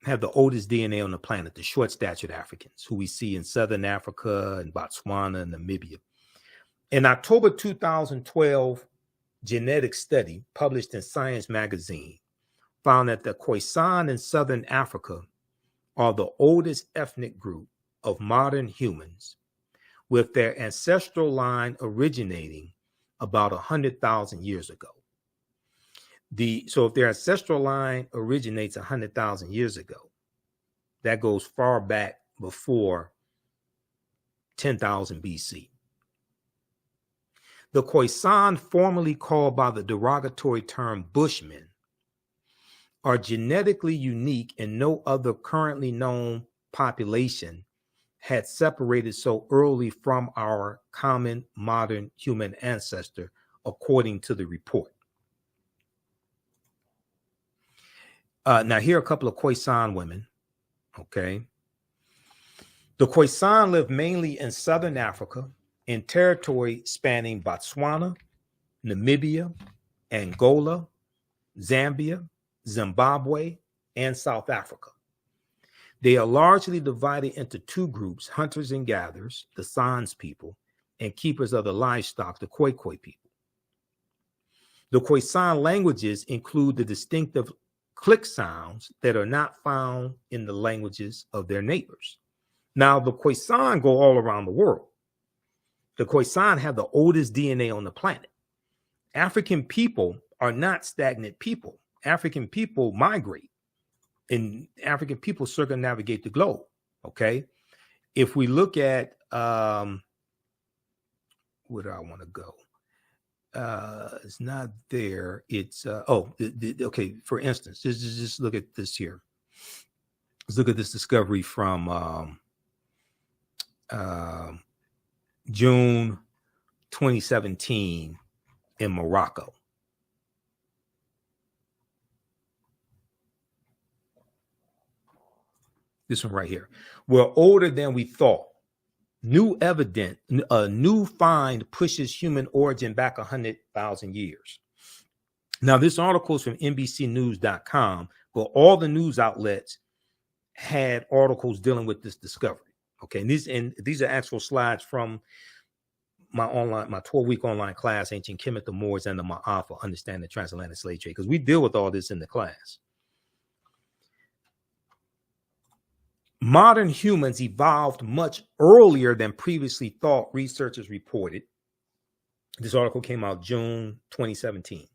have the oldest DNA on the planet, the short-statured Africans, who we see in Southern Africa and Botswana and Namibia. In October 2012, genetic study published in Science magazine found that the Khoisan in Southern Africa are the oldest ethnic group of modern humans, with their ancestral line originating about 100,000 years ago. So if their ancestral line originates 100,000 years ago, that goes far back before 10,000 BC. The Khoisan, formerly called by the derogatory term Bushmen, are genetically unique, and no other currently known population had separated so early from our common modern human ancestor, according to the report. Now, here are a couple of Khoisan women, okay? The Khoisan live mainly in Southern Africa, in territory spanning Botswana, Namibia, Angola, Zambia, Zimbabwe, and South Africa. They are largely divided into two groups: hunters and gatherers, the Sans people, and keepers of the livestock, the Khoikhoi people. The Khoisan languages include the distinctive click sounds that are not found in the languages of their neighbors. Now, the Khoisan go all around the world. The Khoisan have the oldest DNA on the planet. African people are not stagnant people. African people migrate, and African people circumnavigate the globe, okay? If we look at, where do I want to go? It's not there. It's, okay, for instance, just look at this here. Let's look at this discovery from June 2017 in Morocco. This one right here. We're older than we thought. New find pushes human origin back 100,000 years. Now, this article is from NBCnews.com, but all the news outlets had articles dealing with this discovery. Okay, and these are actual slides from my 12-week online class, Ancient Kemet, the Moors, and the Ma'afa, Understanding the Transatlantic Slave Trade, because we deal with all this in the class. Modern humans evolved much earlier than previously thought, researchers reported. This article came out June 2017.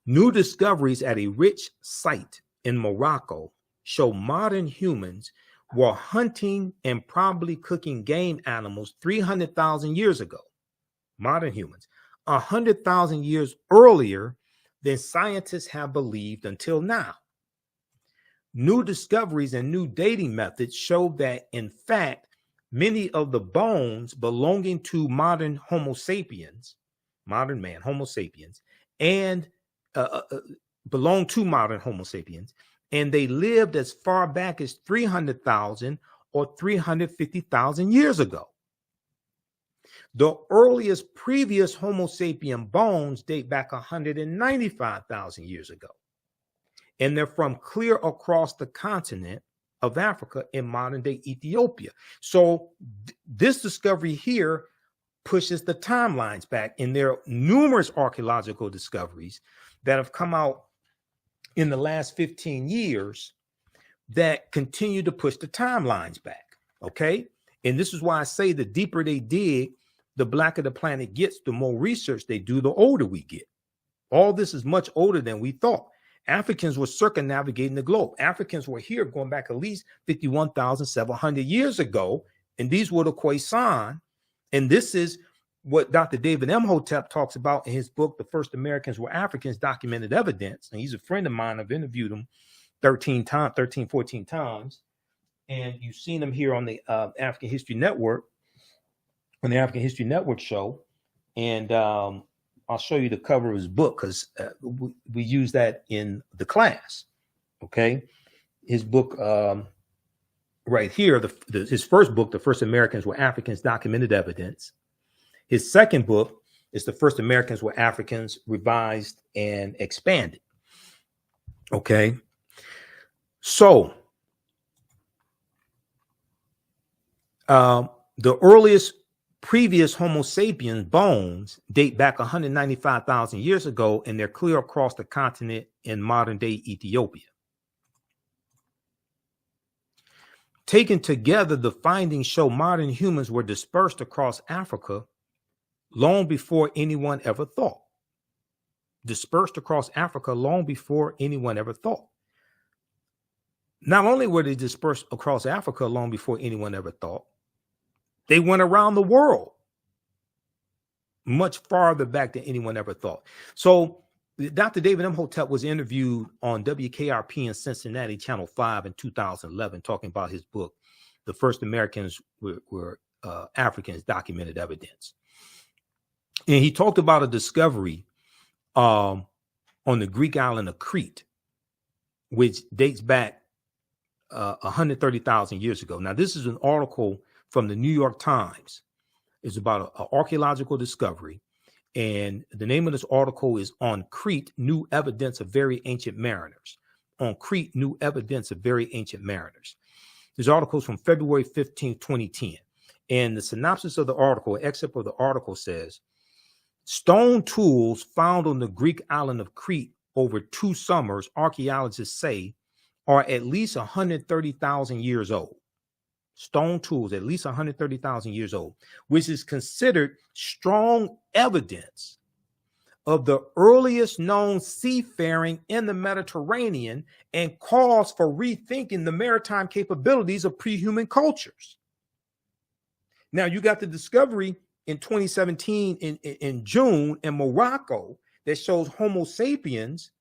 New discoveries at a rich site in Morocco show modern humans were hunting and probably cooking game animals 300,000 years ago. Modern humans, 100,000 years earlier than scientists have believed until now. New discoveries and new dating methods show that, in fact, many of the bones belonging to modern Homo sapiens, modern man, Homo sapiens, and belong to modern Homo sapiens, and they lived as far back as 300,000 or 350,000 years ago. The earliest previous Homo sapien bones date back 195,000 years ago, and they're from clear across the continent of Africa in modern-day Ethiopia. So this discovery here pushes the timelines back, and there are numerous archaeological discoveries that have come out in the last 15 years that continue to push the timelines back, okay? And this is why I say the deeper they dig, the blacker the planet gets, the more research they do, the older we get. All this is much older than we thought. Africans were circumnavigating the globe. Africans were here going back at least 51,700 years ago, and these were the Khoisan. And this is what Dr. David Imhotep talks about in his book, The First Americans Were Africans, Documented Evidence. And he's a friend of mine. I've interviewed him 14 times. And you've seen him here on the African History Network, on the African History Network show. And I'll show you the cover of his book, because we use that in the class, okay? His book right here, his first book, The First Americans Were Africans, Documented Evidence. His second book is The First Americans Were Africans, Revised and Expanded. Okay. So The earliest previous Homo sapiens bones date back 195,000 years ago, and they're clear across the continent in modern-day Ethiopia. Taken together, the findings show modern humans were dispersed across Africa long before anyone ever thought. Dispersed across Africa long before anyone ever thought. Not only were they dispersed across Africa long before anyone ever thought, they went around the world much farther back than anyone ever thought. So Dr. David Imhotep was interviewed on WKRP in Cincinnati, Channel 5 in 2011, talking about his book, The First Americans Were Africans, Documented Evidence. And he talked about a discovery on the Greek island of Crete, which dates back 130,000 years ago. Now, this is an article from the New York Times. It's about an archaeological discovery. And the name of this article is On Crete, New Evidence of Very Ancient Mariners. On Crete, New Evidence of Very Ancient Mariners. This article is from February 15, 2010. And the synopsis of the article, excerpt of the article says, stone tools found on the Greek island of Crete over 2 summers, archaeologists say, are at least 130,000 years old. Stone tools, at least 130,000 years old, which is considered strong evidence of the earliest known seafaring in the Mediterranean and calls for rethinking the maritime capabilities of pre-human cultures. Now, you got the discovery in 2017 in June in Morocco that shows Homo sapiens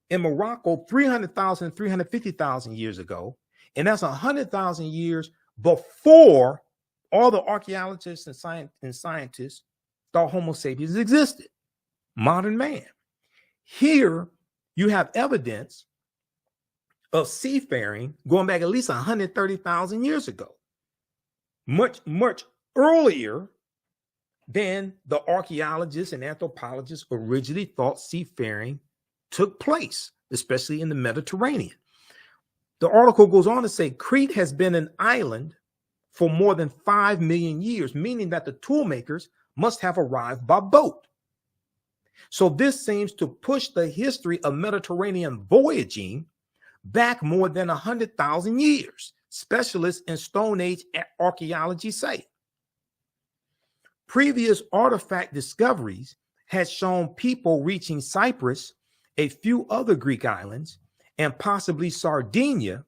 in Morocco 300,000, 350,000 years ago. And that's 100,000 years before all the archaeologists and scientists thought Homo sapiens existed, modern man. Here you have evidence of seafaring going back at least 130,000 years ago, much, much earlier than the archaeologists and anthropologists originally thought seafaring took place, especially in the Mediterranean. The article goes on to say Crete has been an island for more than 5 million years, meaning that the tool makers must have arrived by boat. So this seems to push the history of Mediterranean voyaging back more than 100,000 years, specialists in Stone Age archaeology say. Previous artifact discoveries had shown people reaching Cyprus, a few other Greek islands, and possibly Sardinia,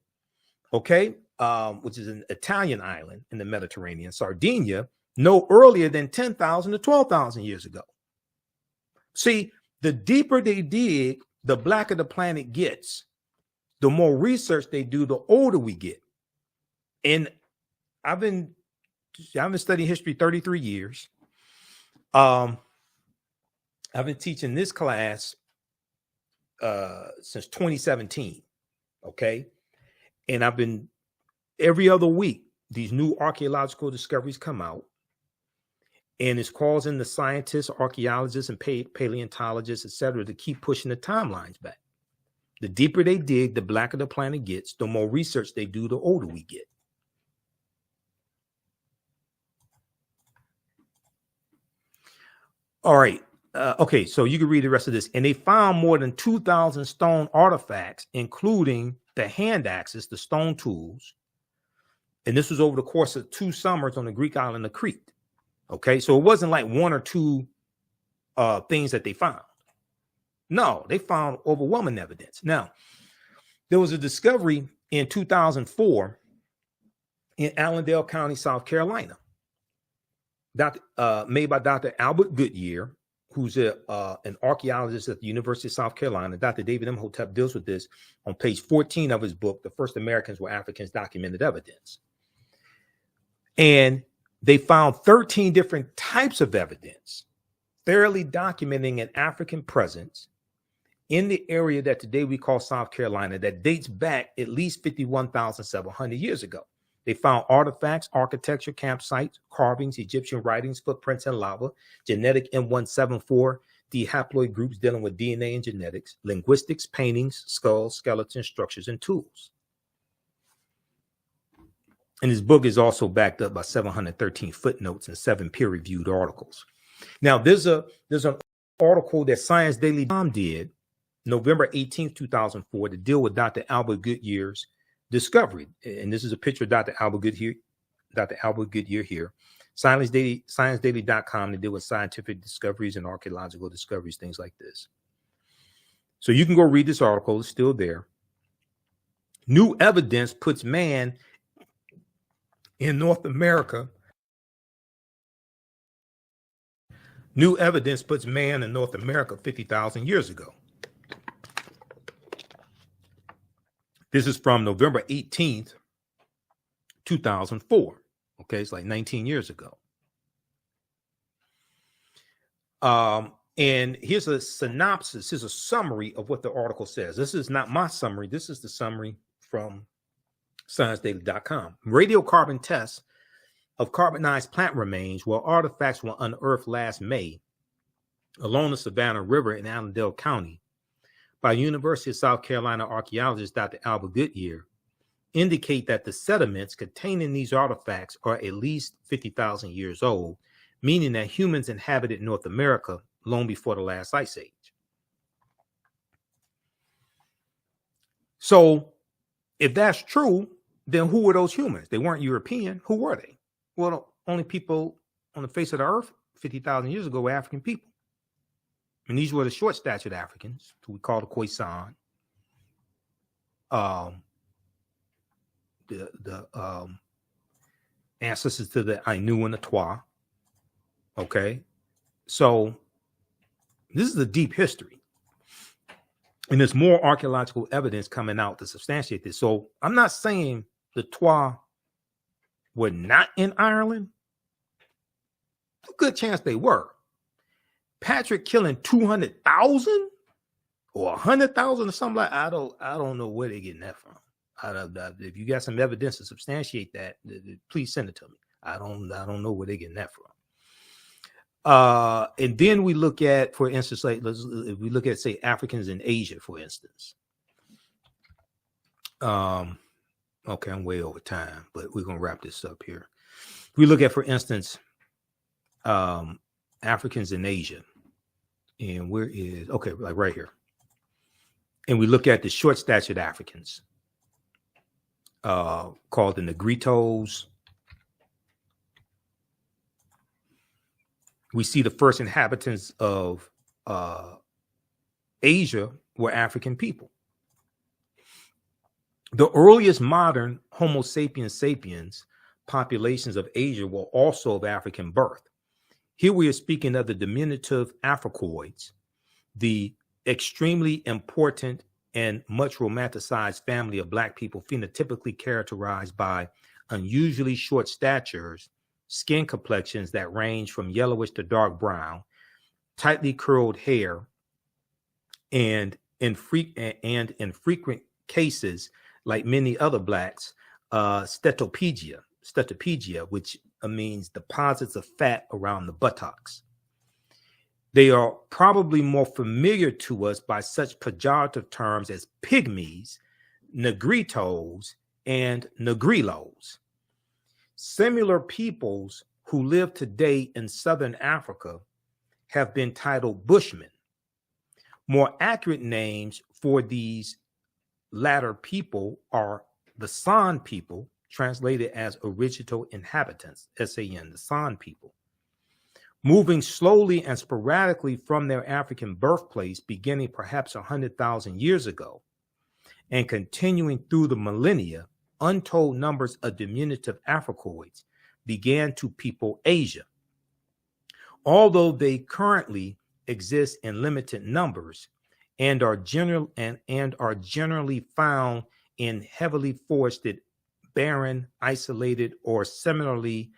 which is an Italian island in the Mediterranean, Sardinia, no earlier than 10,000 to 12,000 years ago. See, the deeper they dig, the blacker the planet gets. The more research they do, the older we get. And I've been studying history 33 years. I've been teaching this class since 2017. Okay. And I've been every other week, these new archaeological discoveries come out, and it's causing the scientists, archaeologists, and paleontologists, etc., to keep pushing the timelines back. The deeper they dig, the blacker the planet gets. The more research they do, the older we get. All right. Okay, so you can read the rest of this. And they found more than 2,000 stone artifacts, including the hand axes, the stone tools. And this was over the course of 2 summers on the Greek island of Crete. Okay, so it wasn't like 1 or 2 things that they found. No, they found overwhelming evidence. Now, there was a discovery in 2004 in Allendale County, South Carolina, made by Dr. Albert Goodyear, who's an archaeologist at the University of South Carolina. Dr. David Imhotep deals with this on page 14 of his book, The First Americans Were Africans, Documented Evidence. And they found 13 different types of evidence, thoroughly documenting an African presence in the area that today we call South Carolina, that dates back at least 51,700 years ago. They found artifacts, architecture, campsites, carvings, Egyptian writings, footprints in lava, genetic M174, haploid groups dealing with DNA and genetics, linguistics, paintings, skulls, skeletons, structures, and tools. And his book is also backed up by 713 footnotes and 7 peer-reviewed articles. Now, there's an article that ScienceDaily.com did November 18th, 2004 to deal with Dr. Albert Goodyear's discovery. And this is a picture of Dr. Albert Goodyear here. ScienceDaily.com to deal with scientific discoveries and archaeological discoveries, things like this. So you can go read this article. It's still there. New evidence puts man in North America. New evidence puts man in North America 50,000 years ago. This is from November 18th, 2004. Okay, it's like 19 years ago. And here's a synopsis, here's a summary of what the article says. This is not my summary. This is the summary from ScienceDaily.com. Radiocarbon tests of carbonized plant remains where artifacts were unearthed last May along the Savannah River in Allendale County by University of South Carolina archaeologist Dr. Albert Goodyear indicate that the sediments containing these artifacts are at least 50,000 years old, meaning that humans inhabited North America long before the last ice age. So if that's true, then who were those humans? They weren't European. Who were they? Well, the only people on the face of the earth 50,000 years ago were African people. And these were the short-statured Africans, who we call the Khoisan. The ancestors to the Ainu and the Twa. Okay, so this is a deep history, and there's more archaeological evidence coming out to substantiate this. So I'm not saying the Twa were not in Ireland. A good chance they were. Patrick killing 200,000 or 100,000 or something like I don't know where they're getting that from. If you got some evidence to substantiate that, please send it to me. I don't know where they're getting that from. And then we look at, for instance, like if we look at, say, Africans in Asia, for instance. Okay, I'm way over time, but we're gonna wrap this up here. We look at, for instance, Africans in Asia, and like right here, and we look at the short-statured Africans, called the Negritos. We see the first inhabitants of Asia were African people. The earliest modern Homo sapiens sapiens populations of Asia were also of African birth. Here we are speaking of the diminutive Africoids, the extremely important and much romanticized family of Black people phenotypically characterized by unusually short statures, skin complexions that range from yellowish to dark brown, tightly curled hair, and in frequent cases, like many other Blacks, stetopegia, which means deposits of fat around the buttocks. They are probably more familiar to us by such pejorative terms as pygmies, negritos, and negrilos. Similar peoples who live today in Southern Africa have been titled Bushmen. More accurate names for these latter people are the San people, translated as original inhabitants, SAN, the San people, moving slowly and sporadically from their African birthplace, beginning perhaps 100,000 years ago, and continuing through the millennia. Untold numbers of diminutive Africoids began to people Asia. Although they currently exist in limited numbers and are generally found in heavily forested, barren, isolated, or similarly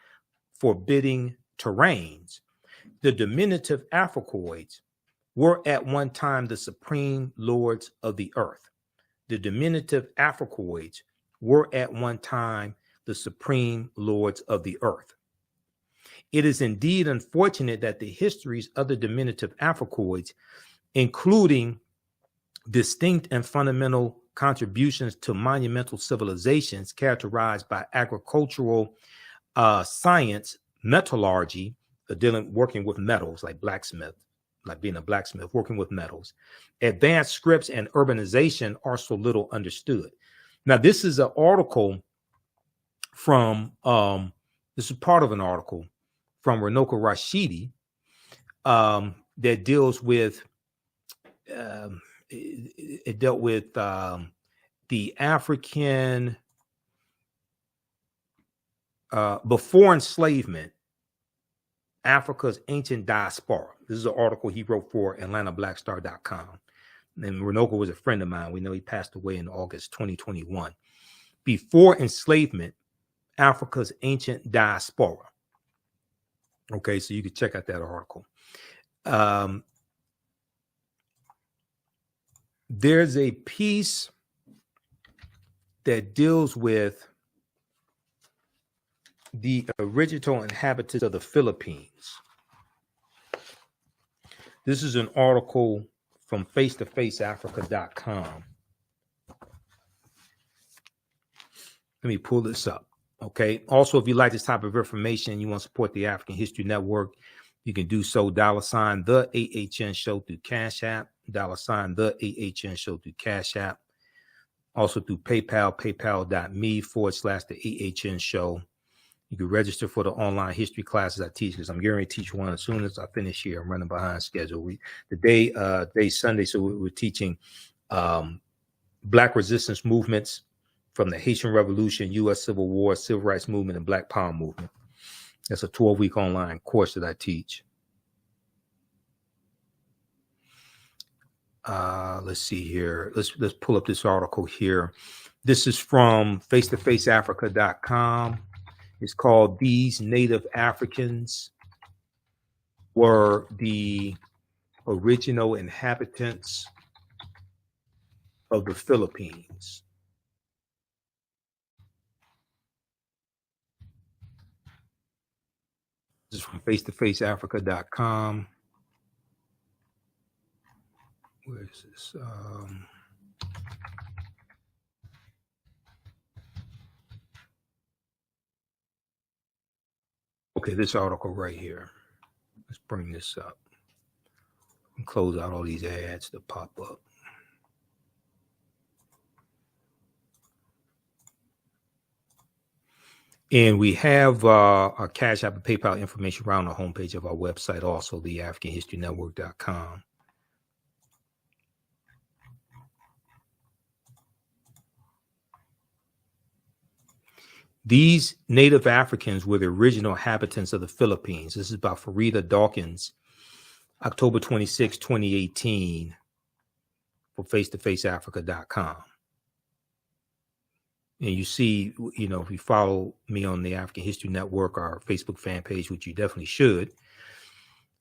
forbidding terrains, the diminutive Africoids were at one time the supreme lords of the earth. The diminutive Africoids were at one time the supreme lords of the earth. It is indeed unfortunate that the histories of the diminutive Africoids, including distinct and fundamental contributions to monumental civilizations characterized by agricultural science, metallurgy, working with metals like blacksmith, like being a blacksmith, working with metals, advanced scripts, and urbanization are so little understood. Now, this is an article from, this is part of an article from Renoka Rashidi that deals with, it dealt with the African, before enslavement, Africa's ancient diaspora. This is an article he wrote for AtlantaBlackStar.com. And Renoka was a friend of mine. We know he passed away in August 2021. Before enslavement, Africa's ancient diaspora. Okay, so you can check out that article. There's a piece that deals with the original inhabitants of the Philippines. This is an article from face-to-faceafrica.com. Let me pull this up. Okay. Also, if you like this type of information, you want to support the African History Network, you can do so. $ the AHN show through Cash App. $ the AHN show through Cash App. Also through PayPal, paypal.me/the AHN show. You can register for the online history classes I teach, because I'm going to teach one as soon as I finish here. I'm running behind schedule. Today's Sunday, so we're teaching Black resistance movements from the Haitian Revolution, U.S. Civil War, Civil Rights Movement, and Black Power Movement. That's a 12-week online course that I teach. Let's see here. Let's pull up this article here. This is from face-to-faceafrica.com. It's called "These Native Africans Were the Original Inhabitants of the Philippines." This is from face-to-faceafrica.com. Where is this? Okay, this article right here. Let's bring this up and close out all these ads that pop up. And we have our Cash App and PayPal information around the homepage of our website, also the AfricanHistoryNetwork.com. These Native Africans were the original inhabitants of the Philippines. This is by Farida Dawkins, October 26, 2018, for face-to-faceafrica.com. And you see, if you follow me on the African History Network, our Facebook fan page, which you definitely should,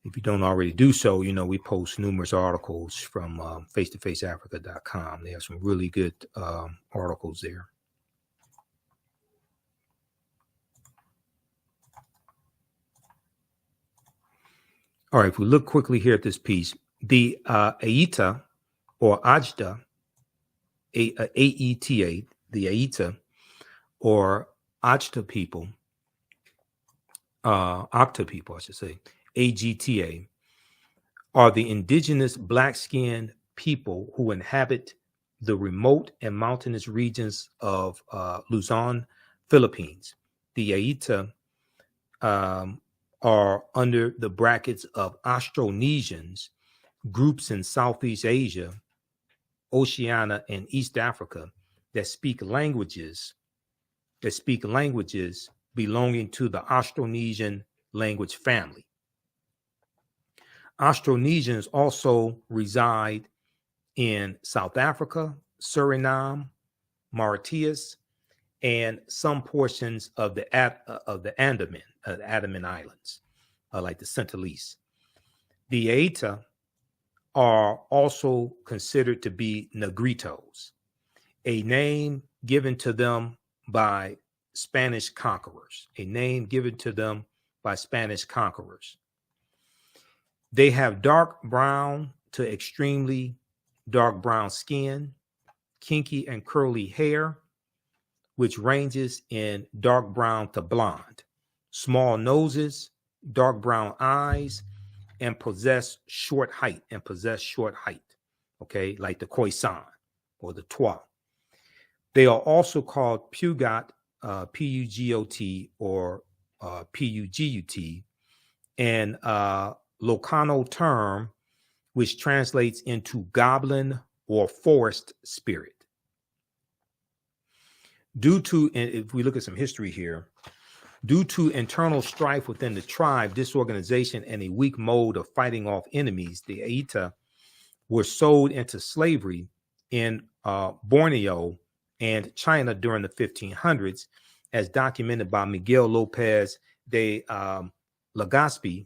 if you don't already do so, we post numerous articles from face-to-faceafrica.com. They have some really good articles there. All right, if we look quickly here at this piece, the Aeta or Ajda, AETA, the Aeta or Ajda people, Akta people, I should say, AGTA, are the indigenous black-skinned people who inhabit the remote and mountainous regions of Luzon, Philippines. The Aeta are under the brackets of Austronesians, groups in Southeast Asia, Oceania, and East Africa that speak languages belonging to the Austronesian language family. Austronesians also reside in South Africa, Suriname, Mauritius, and some portions of the Andaman Islands, like the Sentinelese. The Aeta are also considered to be Negritos, a name given to them by Spanish conquerors. They have dark brown to extremely dark brown skin, kinky and curly hair, which ranges in dark brown to blonde, small noses, dark brown eyes, and possess short height. Okay, like the Khoisan or the Twa. They are also called Pugot, P-U-G-O-T, or P-U-G-U-T, and Locano term, which translates into goblin or forest spirit. Due to, and if we look at some history here, due to internal strife within the tribe, disorganization, and a weak mode of fighting off enemies, the Aita were sold into slavery in Borneo and China during the 1500s, as documented by Miguel Lopez de Legazpi,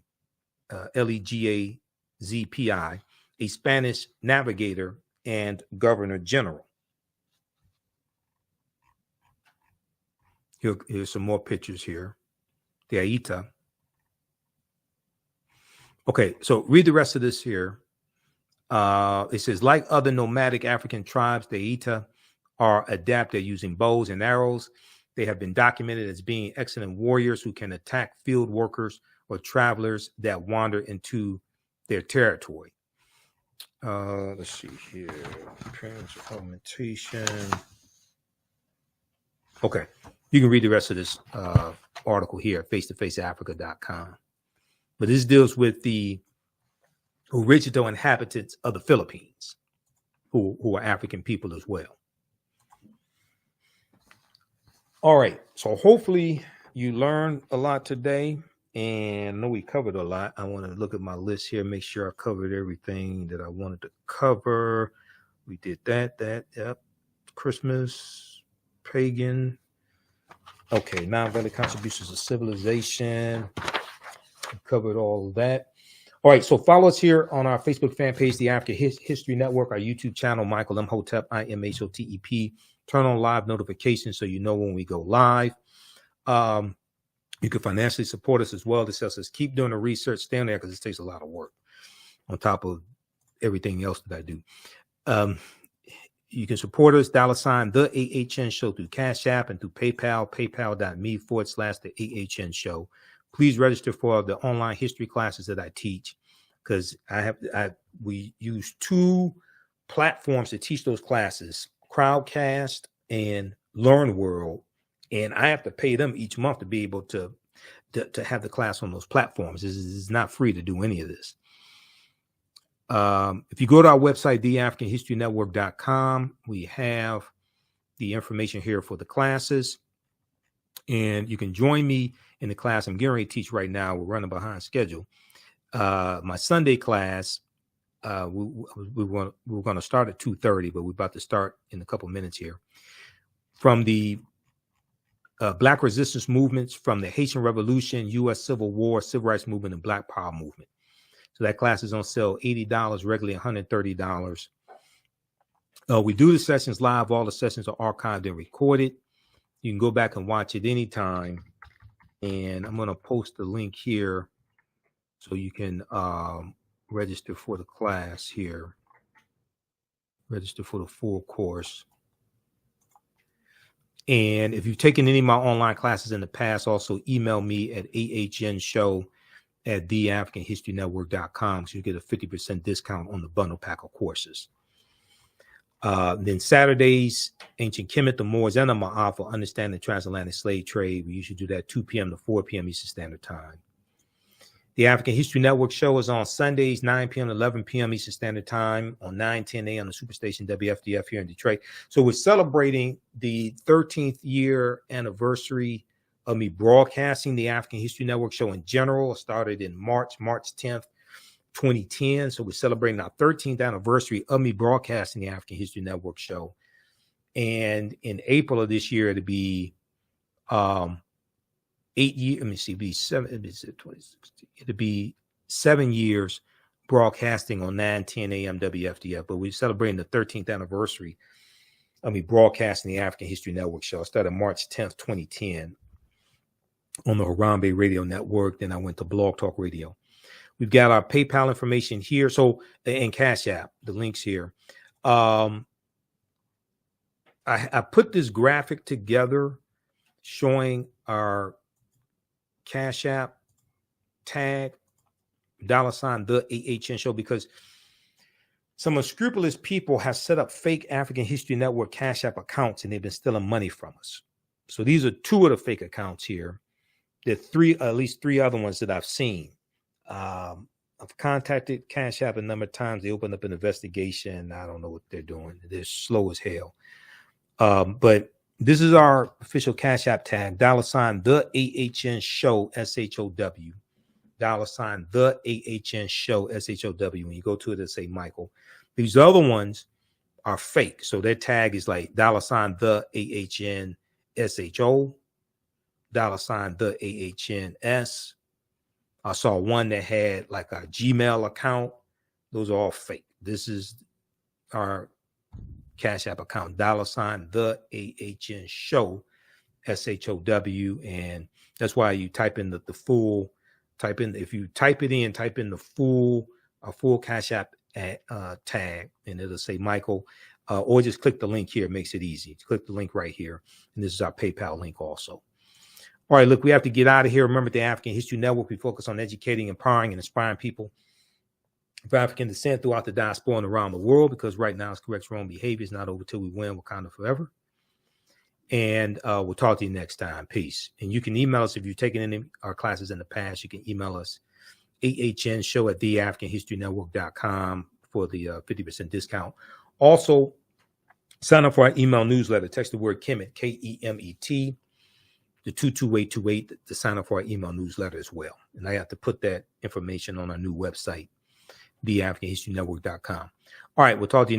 Legazpi, a Spanish navigator and governor general. Here's some more pictures here. The Aita. Okay, so read the rest of this here. It says, like other nomadic African tribes, the Aita are adept at using bows and arrows. They have been documented as being excellent warriors who can attack field workers or travelers that wander into their territory. Let's see here. Augmentation. Okay, you can read the rest of this article here at face-to-faceafrica.com. But this deals with the original inhabitants of the Philippines, who are African people as well. All right, so hopefully you learned a lot today, and I know we covered a lot. I want to look at my list here, make sure I covered everything that I wanted to cover. We did that, yep. Christmas, pagan. Okay, non-value contributions to civilization. We covered all of that. All right, so follow us here on our Facebook fan page, the African History Network, our YouTube channel, Michael Imhotep, Imhotep. Turn on live notifications so you know when we go live. You can financially support us as well. This helps us keep doing the research, stay on there, because it takes a lot of work on top of everything else that I do. You can support us, $ the AHN show through Cash App and through PayPal, paypal.me/the AHN show. Please register for the online history classes that I teach, because we use 2 platforms to teach those classes, Crowdcast and Learn World, and I have to pay them each month to be able to have the class on those platforms. This is not free to do any of this. If you go to our website, theafricanhistorynetwork.com, we have the information here for the classes, and you can join me in the class I'm getting ready to teach right now. We're running behind schedule. My Sunday class, we were going to start at 2:30, but we're about to start in a couple minutes here. From the Black resistance movements from the Haitian Revolution, U.S. Civil War, Civil Rights Movement, and Black Power Movement. So that class is on sale, $80, regularly $130. We do the sessions live. All the sessions are archived and recorded. You can go back and watch it anytime. And I'm going to post the link here so you can register for the class here. Register for the full course. And if you've taken any of my online classes in the past, also email me at ahnshow@theafricanhistorynetwork.com, so you get a 50% discount on the bundle pack of courses. Then Saturdays, Ancient Kemet, the Moors, and the Ma'af for Understanding the Transatlantic Slave Trade. We usually do that 2 p.m. to 4 p.m. Eastern Standard Time. The African History Network show is on Sundays, 9 p.m. to 11 p.m. Eastern Standard Time on 9:10 a.m. the Superstation WFDF here in Detroit. So we're celebrating the 13th year anniversary of me broadcasting the African History Network show in general. It started in March 10th, 2010. So we're celebrating our 13th anniversary of me broadcasting the African History Network show. And in April of this year, it'll be 8 years. Let me see, it'll be 7 years broadcasting on 9:10 a.m. WFDF. But we're celebrating the 13th anniversary of me broadcasting the African History Network show. I started March 10th, 2010 on the Harambe Radio Network. Then I went to Blog Talk Radio. We've got our PayPal information here. So, and Cash App, the links here. I put this graphic together showing our Cash App tag, $ the AHN show, because some unscrupulous people have set up fake African History Network Cash App accounts, and they've been stealing money from us. So these are 2 of the fake accounts here. There are at least 3 other ones that I've seen. I've contacted Cash App a number of times. They opened up an investigation. I don't know what they're doing. They're slow as hell. But this is our official Cash App tag, $ the AHN show, SHOW. $ the AHN show, SHOW. When you go to it, it'll say Michael. These other ones are fake. So their tag is like $ the AHN SHO, $ the AHN S. I saw one that had like a Gmail account. Those are all fake. This is our Cash App account, $ the AHN show, SHOW. And that's why you type in the full, if you type it in, type in the full Cash App tag, and it'll say Michael, or just click the link here. It makes it easy. Click the link right here. And this is our PayPal link also. All right, look, we have to get out of here. Remember, the African History Network, we focus on educating, empowering, and inspiring people of African descent throughout the diaspora and around the world, because right now it's correct wrong behavior. It's not over till we win. Wakanda forever. And we'll talk to you next time. Peace. And you can email us if you've taken any of our classes in the past. You can email us ahnshow@theafricanhistorynetwork.com for the 50% discount. Also, sign up for our email newsletter. Text the word Kemet, KEMET, the 22828 to sign up for our email newsletter as well. And I have to put that information on our new website, theafricanhistorynetwork.com. All right, we'll talk to you.